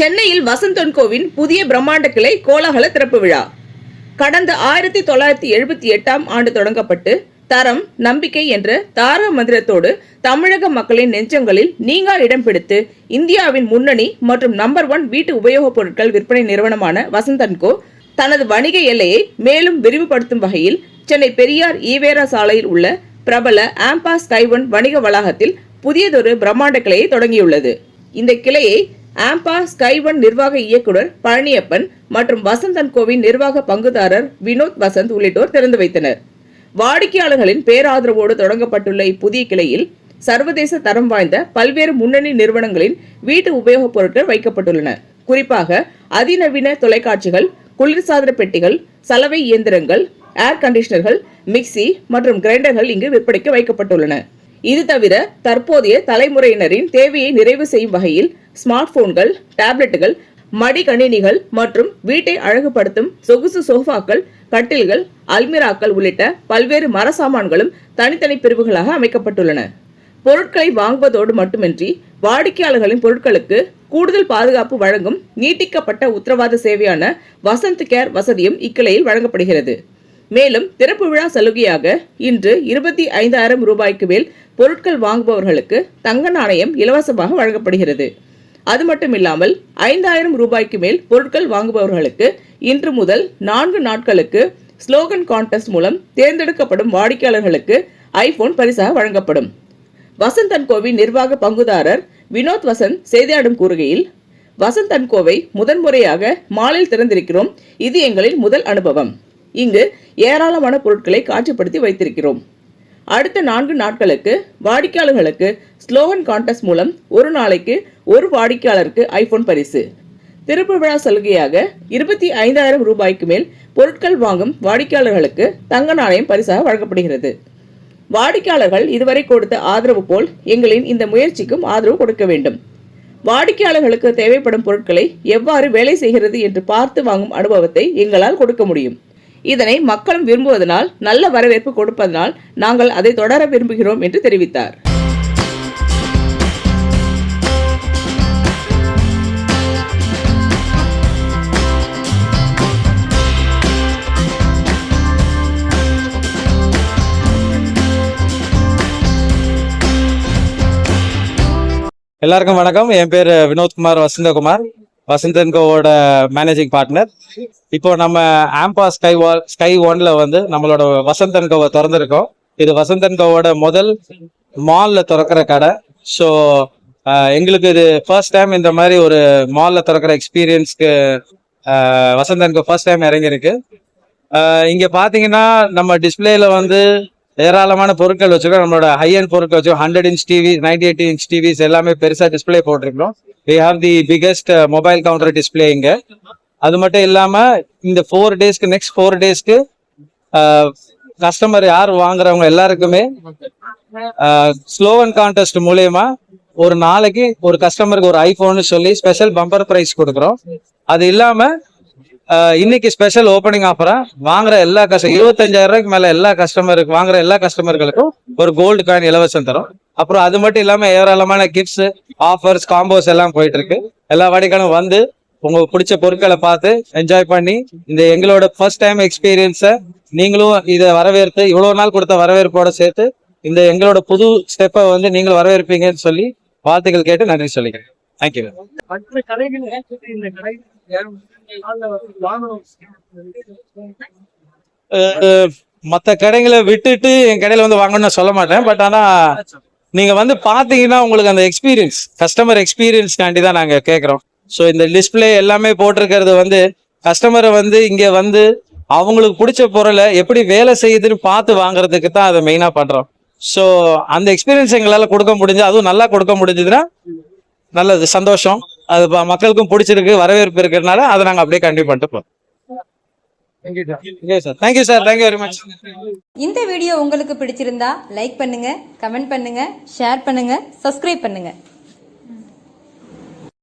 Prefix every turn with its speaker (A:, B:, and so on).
A: சென்னையில் Vasanth and CoWIN புதிய பிரம்மாண்ட கிளை கோலாகல திறப்பு விழா. கடந்த 1978ஆம் ஆண்டு தொடங்கப்பட்டு தரம் நம்பிக்கை என்ற தாரக மந்திரத்தோடு தமிழக மக்களின் நெஞ்சங்களில் நீங்கா இடம் பிடித்து இந்தியாவின் முன்னணி மற்றும் நம்பர் 1 வீட்டு உபயோகப் பொருட்கள் விற்பனை நிறுவனமான வசந்த் அண்ட் கோ தனது வணிக எல்லையை மேலும் விரிவுபடுத்தும் வகையில் சென்னை பெரியார் ஈவேரா சாலையில் உள்ள பிரபல ஆம்பா ஸ்கை ஒன் வணிக வளாகத்தில் புதியதொரு பிரம்மாண்ட கிளையை தொடங்கியுள்ளது. இந்த கிளையை ஆம்பா ஸ்கை ஒன் நிர்வாக இயக்குனர் பழனியப்பன் மற்றும் வசந்த் அண்ட் கோவின் நிர்வாக பங்குதாரர் வினோத் வசந்த் உள்ளிட்டோர் திறந்து வைத்தனர். வாடிக்கையாளர்களின் பேராதரவோடு தொடங்கப்பட்டுள்ள இப்புதிய கிளையில் சர்வதேச தரம் வாய்ந்த பல்வேறு முன்னணி நிறுவனங்களின் வீட்டு உபயோகப் பொருட்கள் வைக்கப்பட்டுள்ளன. குறிப்பாக அதிநவீன தொலைக்காட்சிகள், குளிர்சாதன பெட்டிகள், சலவை இயந்திரங்கள், ஏர் கண்டிஷனர்கள், மிக்சி மற்றும் கிரைண்டர்கள் இங்கு விற்பனைக்கு வைக்கப்பட்டுள்ளன. இது தவிர தற்போதைய தலைமுறையினரின் தேவையை நிறைவு செய்யும் வகையில் ஸ்மார்ட் போன்கள், டேப்லெட்டுகள், மடிக்கணினிகள் மற்றும் வீட்டை அழகுபடுத்தும் சொகுசு சோஃபாக்கள், கட்டில்கள், அல்மிராக்கள் உள்ளிட்ட பல்வேறு மர சாமான்களும் தனித்தனி பிரிவுகளாக அமைக்கப்பட்டுள்ளன. பொருட்களை வாங்குவதோடு மட்டுமின்றி வாடிக்கையாளர்களின் பொருட்களுக்கு கூடுதல் பாதுகாப்பு வழங்கும் நீட்டிக்கப்பட்ட உத்தரவாத சேவையான வசந்த் கேர் வசதியும் இக்கிளையில் வழங்கப்படுகிறது. மேலும் திறப்பு விழா சலுகையாக இன்று 25,000 ரூபாய்க்கு மேல் பொருட்கள் வாங்குபவர்களுக்கு தங்க நாணயம் இலவசமாக வழங்கப்படுகிறது. அது மட்டுமில்லாமல் 5,000 ரூபாய்க்கு மேல் பொருட்கள் வாங்குபவர்களுக்கு இன்று முதல் 4 நாட்களுக்கு ஸ்லோகன் கான்டெஸ்ட் மூலம் தேர்ந்தெடுக்கப்படும் வாடிக்கையாளர்களுக்கு ஐபோன் பரிசாக வழங்கப்படும். வசந்த் அண்ட் கோவின் நிர்வாக பங்குதாரர் வினோத் வசந்த் செய்தியாளர்களிடம் கூறுகையில், வசந்த் அண்ட் கோவை முதன்முறையாக மாலில் திறந்திருக்கிறோம். இது எங்களின் முதல் அனுபவம். இங்கு ஏராளமான பொருட்களை காட்சிப்படுத்தி வைத்திருக்கிறோம். அடுத்த 4 நாட்களுக்கு வாடிக்கையாளர்களுக்கு ஸ்லோகன் கான்டெஸ்ட் மூலம் ஒரு நாளைக்கு ஒரு வாடிக்கையாளருக்கு ஐபோன் பரிசு. திறப்பு விழா சலுகையாக 25,000 ரூபாய்க்கு மேல் பொருட்கள் வாங்கும் வாடிக்கையாளர்களுக்கு தங்க நாணயம் பரிசாக வழங்கப்படுகிறது. வாடிக்கையாளர்கள் இதுவரை கொடுத்த ஆதரவு போல் எங்களின் இந்த முயற்சிக்கும் ஆதரவு கொடுக்க வேண்டும். வாடிக்கையாளர்களுக்கு தேவைப்படும் பொருட்களை எவ்வாறு வேலை செய்கிறது என்று பார்த்து வாங்கும் அனுபவத்தை எங்களால் கொடுக்க முடியும். இதனை மக்களும் விரும்புவதனால், நல்ல வரவேற்பு கொடுப்பதனால் நாங்கள் அதை தொடர விரும்புகிறோம் என்று தெரிவித்தார்.
B: எல்லாருக்கும் வணக்கம். என் பேர் வினோத்குமார் வசந்தகுமார், வசந்த் அண்ட் கோவோட மேனேஜிங் பார்ட்னர். இப்போ நம்ம ஆம்பா ஸ்கை ஒன்ல வந்து நம்மளோட வசந்த் அண்ட் கோவை திறந்திருக்கோம். இது வசந்த் அண்ட் கோவோட முதல் மால்ல திறக்கிற கடை. ஸோ எங்களுக்கு இது ஃபர்ஸ்ட் டைம் இந்த மாதிரி ஒரு மால்ல திறக்கிற எக்ஸ்பீரியன்ஸ்க்கு Vasanth and co first time இறங்கியிருக்கு. இங்க பாத்தீங்கன்னா நம்ம டிஸ்பிளேல வந்து ஏராளமான பொருட்கள் வச்சிருக்கோம். நம்மளோட ஹை அண்ட் பொருட்கள் வச்சிருக்கோம். 100 inch டிவி, 98 inch டிவிஸ் எல்லாமே பெருசா டிஸ்பிளே போட்டிருக்கோம். we have the biggest mobile counter display இங்க. அது மட்டும் இல்லாம இந்த 4 daysக்கு நெக்ஸ்ட் 4 daysக்கு கஸ்டமர் யார் வாங்குறவங்க எல்லாருக்குமே ஸ்லோகன் கான்டெஸ்ட் மூலமா ஒரு நாளைக்கு ஒரு கஸ்டமருக்கு ஒரு ஐபோன் சொல்லி ஸ்பெஷல் பம்பர் பிரைஸ் கொடுக்குறோம். அது இல்லாம இன்னைக்கு ஸ்பெஷல் ஓப்பனிங் ஆஃபரா வாங்குற எல்லா 25,000 ரூபாய்க்கு மேல எல்லா கஸ்டமருக்கு வாங்குற எல்லா கஸ்டமர்களுக்கும் ஒரு கோல்டு காயின் இலவசம் தரும். அப்புறம் அது மட்டும் இல்லாம ஏராளமான கிட்ஸ் ஆஃபர்ஸ், காம்போஸ் எல்லாம் போயிட்டு இருக்கு. எல்லா வாடிக்கையாளரும் வந்து உங்களுக்கு பிடிச்ச பொருட்களை பார்த்து என்ஜாய் பண்ணி இந்த எங்களோட ஃபர்ஸ்ட் டைம் எக்ஸ்பீரியன்ஸை நீங்களும் இதை வரவேற்று இவ்வளவு நாள் கொடுத்த வரவேற்போட சேர்த்து இந்த எங்களோட புது ஸ்டெப்பை வந்து நீங்களும் வரவேற்பீங்கன்னு சொல்லி வாழ்த்துக்கள் கேட்டு நன்றி சொல்லிக்கிறேன். தேங்க்யூ. மற்ற கடைகளை விட்டுட்டு என் கடையில வந்து வாங்கணும்னு சொல்ல மாட்டேன். பட் ஆனா நீங்க வந்து பாத்தீங்கன்னா உங்களுக்கு அந்த எக்ஸ்பீரியன்ஸ், கஸ்டமர் எக்ஸ்பீரியன்ஸ்காண்டி தான் நாங்க கேட்கறோம். ஸோ இந்த டிஸ்பிளே எல்லாமே போட்டிருக்கிறது வந்து கஸ்டமரை வந்து இங்க வந்து அவங்களுக்கு பிடிச்ச பொருளை எப்படி வேலை செய்யுதுன்னு பார்த்து வாங்குறதுக்கு தான் அதை மெயினா பண்றோம். ஸோ அந்த எக்ஸ்பீரியன்ஸ் எங்களால கொடுக்க முடிஞ்சு, அதுவும் நல்லா கொடுக்க முடிஞ்சதுன்னா நல்லது, சந்தோஷம். அது மக்களுக்கும் பிடிச்சிருக்கு, வரவேற்பு இருக்கிறதுனால அதை நாங்கள் அப்படியே கண்டினியூ பண்ணிட்டு போறோம். Thank you sir, thank you very much.
C: இந்த வீடியோ உங்களுக்கு பிடிச்சிருந்தா லைக் பண்ணுங்க, கமெண்ட் பண்ணுங்க, ஷேர் பண்ணுங்க, சப்ஸ்கிரைப் பண்ணுங்க.